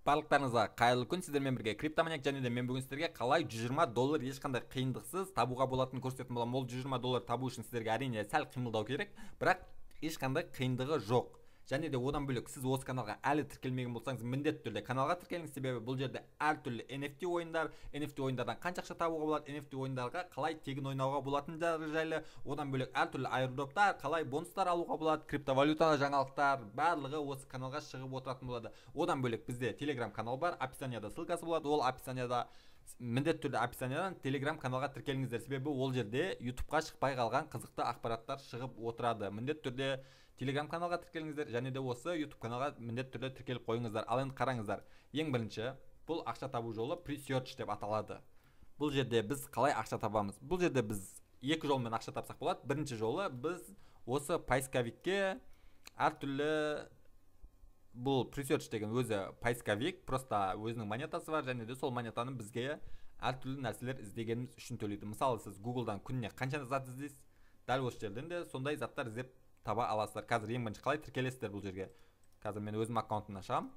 Барлықтарыңызға қайырлы күн. Сіздермен бірге криптоманьяк, және де мен бүгін сіздерге қалай $120 ешқандай қиындықсыз табуға болатынын көрсететін боламын. Ол $120 табу үшін сіздерге әрине сәл қимылдау керек, бірақ ешқандай қиындығы жоқ. Және де одан бөлек сіз осы каналға әлі тіркелмеген болсаңыз, міндетті түрде каналға тіркеліңіз, себебі бұл жерде әртүрлі NFT ойындар, NFT ойындардан қанша ақша табуға болады, NFT ойындарға қалай тегін ойнауға болатындары жайлы, одан бөлек әртүрлі airdropтар, қалай бонустар алуға болады, криптовалюта жаңалықтар, барлығы осы каналға шығып отыратын болады. Одан бөлек бізде Telegram канал бар, описанияда ссылкасы болады. Ол описанияда міндетті түрде описаниядан Telegram каналға тіркеліңіздер, себебі ол жерде YouTube-қа шықпай қалған қызықты ақпараттар шығып отырады. Міндетті түрде Telegram каналға тіркеліңіздер, және де осы YouTube каналға міндетті түрде тіркеліп қойыңыздар. Ал енді қараңыздар, ең бірінші бұл ақша табу жолы pre-search деп аталады. Бұл жерде біз қалай ақша табамыз? Бұл жерде біз екі жолмен ақша тапсақ болады. Бірінші жолы біз осы поисковикке әртүрлі, бұл pre-search деген өзі поисковик, просто өзінің монетасы бар, және де сол монетаны бізге әртүрлі нәрселер іздегеніміз үшін төлейді. Мысалы, сіз Google-дан күніне қанша зат іздейсіз, дәл осы жерден де сондай заттар іздеп таба аласыздар. Қазір ең бірінші қалай тіркелесіздер бұл жерге? Қазір мен өзім аккаунтымды ашамын.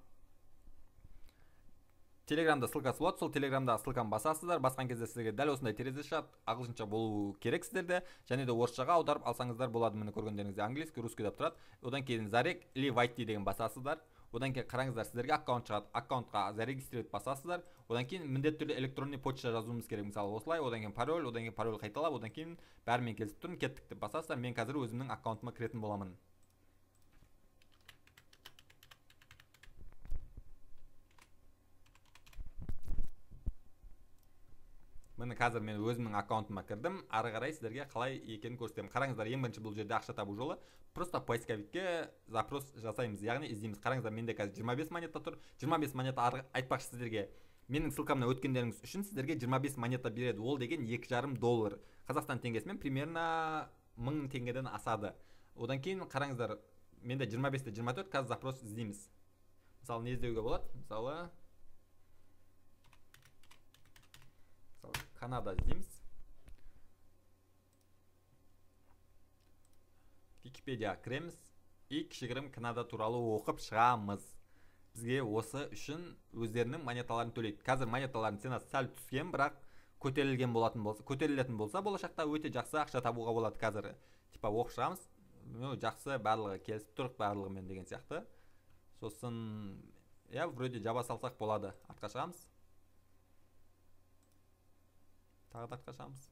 Телеграмда ссылкасы болады, сол Телеграмда ссылканы басасыздар. Басқан кезде сізге дәл осындай терезе шығады. Ағылшынша болу керек сіздерде, және де орысшаға аударып алсаңыздар болады. Міне көргендеріңізде английский, русский деп тұрады. Одан кейін зарек или войти деген басасыздар. Одан кейін қараңыздар, сіздерге аккаунт шығады. Аккаунтқа зарегистрировать басасыздар. Одан кейін міндетті түрде электронный почта жазуымыз керек. Мысалы осылай, одан кейін пароль қайталап, одан кейін бәрімен келісіп тұрмын, кеттік деп басасыздар. Мен қазір өзімнің аккаунтыма кіретін боламын. Міне қазір мен өзімнің аккаунтыма кірдім. Ары қарай сіздерге қалай екенін көрсетемін. Қараңыздар, ең бірінші бұл жерде ақша табу жолы. Просто поисковикке запрос жасаймыз, яғни іздейміз. Қараңыздар, менде қазір 25 монета тұр. 25 монета айтпақшы сіздерге. Менің ссылкамнан өткендеріңіз үшін сіздерге 25 монета береді. Ол деген $2,5. Қазақстан теңгесімен примерно 1000 теңгеден асады. Одан кейін қараңыздар, менде 25-те 24, қазір запрос іздейміз. Мысалы, не іздеуге болады? Мысалы, Канада іздейміз. Википедия кіреміз и кішігірім Канада туралы оқып шығамыз. Бізге осы үшін өздерінің монеталарын төлейді. Қазір монеталардың ценасы сәл түскен, бірақ көтерілетін болса, болашақта өте жақсы ақша табуға болады. Қазір типа оқып шығамыз. Жақсы, барлығы келісіп тұрық барлығымен деген сияқты. Сосын, вроде жаба салсақ болады. Артқа шығамыз. Тағы да артқа шығамыз.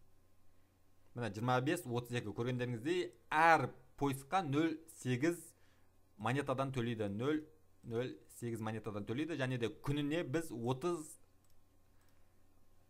Міне 25-32 көргендеріңіздей әр поисқа 0.8 монетадан төлейді. 0.08 монетадан төлейді, және де күніне біз 30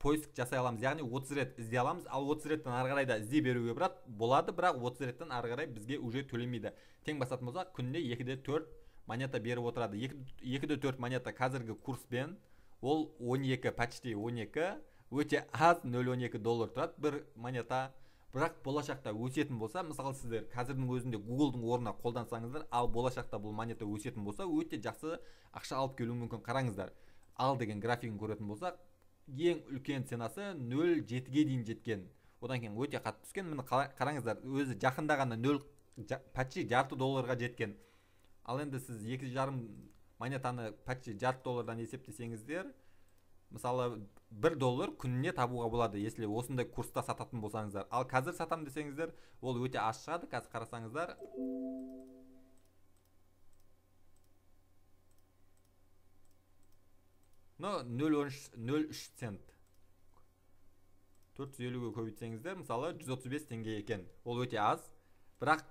поиск жасай аламыз. Яғни 30 рет іздей аламыз, ал 30 реттен ары қарай да іздей беруге болады, бірақ 30 реттен ары қарай бізге уже төлемейді. Тең басатын болсақ, күніне 2-4 монета беріп отырады. 2-4 монета қазіргі курспен ол 12, почти 12, өте аз $0.12 тұрады бір монета. Бірақ болашақта өсетін болса, мысалы сіздер қазірдің өзінде Google-дың орнына қолдансаңыздар, ал болашақта бұл монета өсетін болса, өте жақсы ақша алып келуі мүмкін. Қараңыздар, ал деген графигін көретін болсақ, ең үлкен ценасы 0.7-ге дейін жеткен. Одан кейін өте қатты түскен. Міне қараңыздар, өзі жақында ғана почти $0.5 жеткен. Ал енді сіз 2,5 монетаны почти $0.5 есептесеңіздер, мысалы $1 күніне табуға болады, если осындай курста сататын болсаңыздар. Ал қазір сатам десеңіздер, ол өте аз шығады. Қазір қарасаңыздар, $0.03 цент. 450-ге көбейтсеңіздер, мысалы 135 теңге екен. Ол өте аз. Бірақ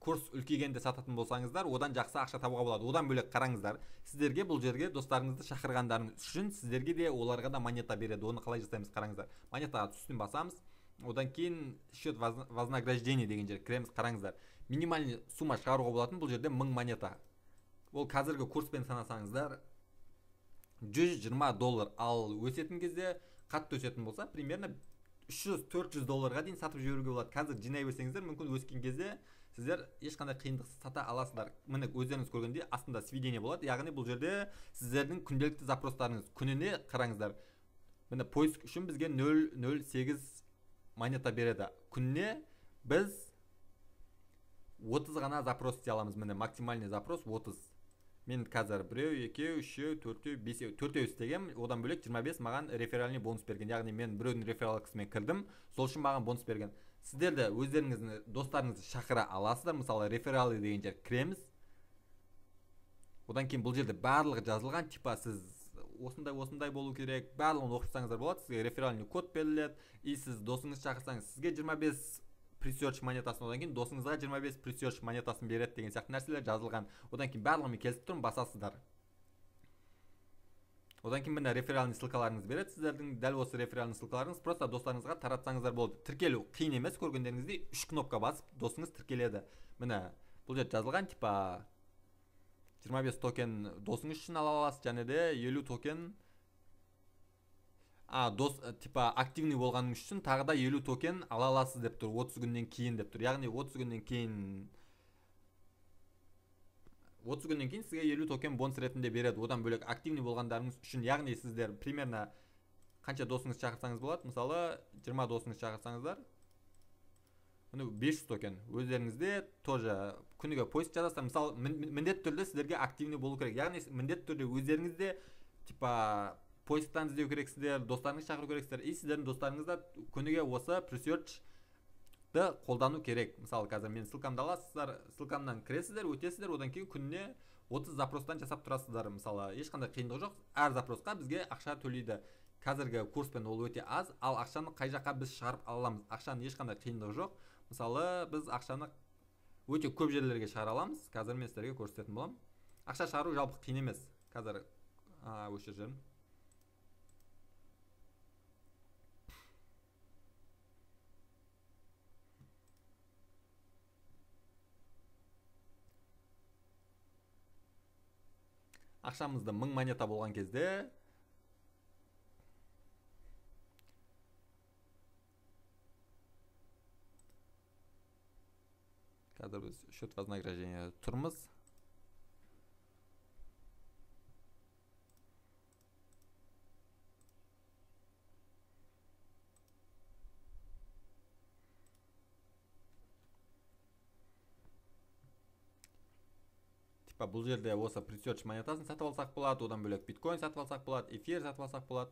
курс үлкейгенде сататын болсаңыздар, одан жақсы ақша табуға болады. Одан бөлек қараңыздар, сіздерге бұл жерге достарыңызды шақырғандарыңыз үшін сіздерге де оларға да монета береді. Оны қалай жасаймыз? Қараңыздар, монетаға үстін басамыз. Одан кейін счет вознаграждение деген жер кіреміз. Қараңыздар, минимальный сумма шығаруға болатын бұл жерде 1000 монета. Ол қазіргі курспен санасаңыздар $120. Ал өсетін кезде, қатты өсетін болса, примерно $300-400 дейін сатып жіберуге болады. Қазір жинай берсеңіздер, мүмкін өскен кезде сіздер ешқандай қиындықсыз сата аласыздар. Міне өздеріңіз көргенде астында сведение болады. Яғни бұл жерде сіздердің күнделікті запростарыңыз. Күніне қараңыздар. Міне поиск үшін бізге 0.08 монета береді. Күніне біз 30 ғана запрос істей аламыз. Міне максимальный запрос 30. Мен қазір біреу, екеу, үшеу, төртеу, бесеу, төртеу істегем. Одан бөлек 25 маған реферальный бонус берген. Яғни мен біреудің рефералкасымен кірдім, сол үшін маған бонус берген. Сіздер де өздеріңіздің достарыңызды шақыра аласыздар. Мысалы, рефералы деген жер кіреміз. Одан кейін бұл жерде барлығы жазылған, типа сіз осындай болу керек, барлығын оқысаңыздар болады. Сізге реферальный код беріледі, и сіз досыңыз шақырсаңыз, сізге 25 пресерч монетасын, одан кейін досыңызға 25 пресерч монетасын береді деген сияқты нәрселер жазылған. Одан кейін барлығымен келісіп тұрмын, басасыздар. Одан кейін міне реферальный ссылкаларыңыз береді. Сіздердің дәл осы реферальный ссылкаларыңыз просто достарыңызға таратсаңыздар болды. Тіркелу қиын емес, көргендеріңіздей 3 кнопка басып досыңыз тіркеледі. Міне бұл жерде жазылған, типа 25 токен досыңыз үшін ала аласыз, және де 50 токен дос типа активный болғаныңыз үшін тағы да 50 токен ала аласыз деп тұр, 30 күннен кейін деп тұр. Яғни 30 күннен кейін сізге 50 токен бонус ретінде береді. Одан бөлек активный болғандарыңыз үшін, яғни сіздер примерно қанша досыңыз шақырсаңыз болады, мысалы 20 досыңыз шақырсаңыздар, 500 токен. Өздеріңізде тоже күніге пост жазасыздар. Мысалы міндетті түрде сіздерге активный болу керек. Яғни міндетті түрде өздеріңізде типа посттан іздеу керексіздер, достарыңыз шақыру керексіздер, и сіздердің достарыңыз да күніге осы пресерчті қолдану керек. Мысалы қазір мен ссылкамды аласыздар, ссылкамнан кіресіздер, өтесіздер, одан кейін күніне 30 запростан жасап тұрасыздар. Мысалы ешқандай қиындығы жоқ. Әр запросқа бізге ақша төлейді. Қазіргі курспен ол өте аз, ал ақшаны қай жаққа біз шығарып аламыз. Ақшаның ешқандай қиындығы жоқ. Мысалы біз ақшаны өте көп жерлерге шығара аламыз. Қазір мен сіздерге көрсететін боламын. Ақша шығару жалпы қиын емес. Қазір өшір жерім. Ақшамызда 1000 монета болған кезде қазір біз счет вознаграждения тұрмыз. Бұл жерде осы пресерч монетасын сатып алсақ болады, одан бөлек биткоин сатып алсақ болады, эфир сатып алсақ болады.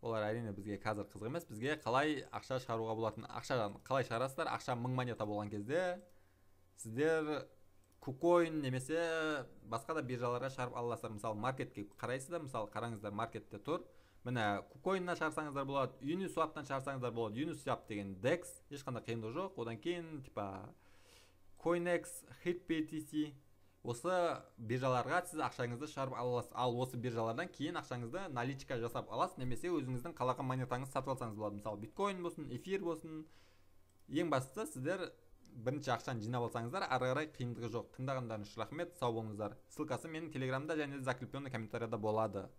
Олар әрине бізге қазір қызық емес. Бізге қалай ақша шығаруға болатын, ақшадан қалай шығарасыздар? Ақша 1000 монета болған кезде сіздер KuCoin немесе басқа да биржаларға шығарып аласыздар. Мысалы маркетке қарайсыздар, мысалы қараңыздар, маркетте тұр. Міне KuCoin-нан шығарсаңыздар болады, Uniswap-тан шығарсаңыздар болады. Uniswap деген DEX, ешқандай қиындығы жоқ. Одан кейін типа CoinEx, HitBTC осы биржаларға сіз ақшаңызды шығарып аласыз. Ал осы биржалардан кейін ақшаңызды наличка жасап аласыз, немесе өзіңіздің қалаған монетаңызды сатып алсаңыз болады. Мысалы биткоин болсын, эфир болсын. Ең бастысы сіздер бірінші ақшаны жинап алсаңыздар, ары қарай қиындығы жоқ. Тыңдағандарыңыз үшін рахмет, сау болыңыздар. Ссылкасы менің телеграмда және закрепленный комментарийда болады.